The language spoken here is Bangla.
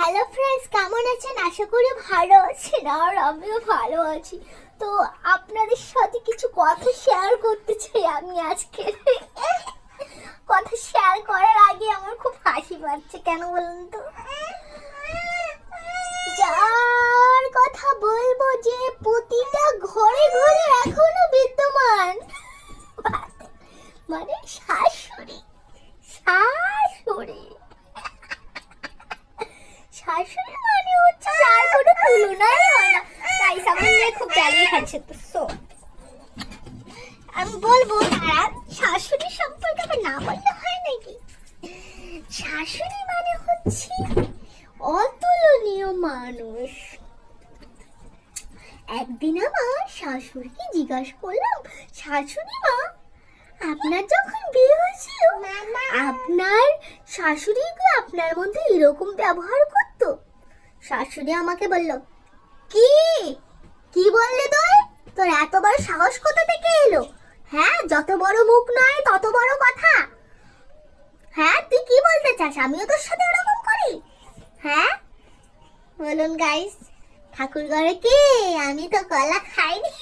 হ্যালো ফ্রেন্ডস, কেমন আছেন? আশা করি ভালো আছেন। আর আমিও ভালো আছি। তো আপনাদের সাথে কিছু কথা শেয়ার করতে চাই আমি আজকে। কথা শেয়ার করার আগে আমার খুব হাসি পাচ্ছে, কেন বলুন তো? যার কথা বলবো যে প্রতিটা ঘরে ঘরে এখনো বিদ্যমান, মানে শাশুড়ি। শাশুড়ি শাশুড়ি মানে হচ্ছে যার কোনো তুলনাই হয় না। তাই সামনে খুব জ্বালিয়ে খাচ্ছে। তো সো আমি বলবো আর শাশুড়ি সম্পর্কে আমি না বললে হয় নাকি? শাশুড়ি মানে হচ্ছে অতুলনীয় মানুষ। একদিন আমার শাশুড়িকে জিজ্ঞাসা করলাম, শাশুড়ি মা, আপনার যখন বিয়ে হয়েছিল আপনার শাশুড়ি কি আপনার মধ্যে এরকম ব্যবহার করতো? শাশুড়ি আমাকে বলল, কি কি বললি তুই? তোর এত বড় সাহস কোথা থেকে এলো? হ্যাঁ, যত বড় মুখ নয় তত বড় কথা। হ্যাঁ, তুই কি বলতে চাস আমিও তোর সাথে এরকম করি? হ্যাঁ বলুন গাইস, ঠাকুর ঘরে কি আমি তো কলা খাইনি।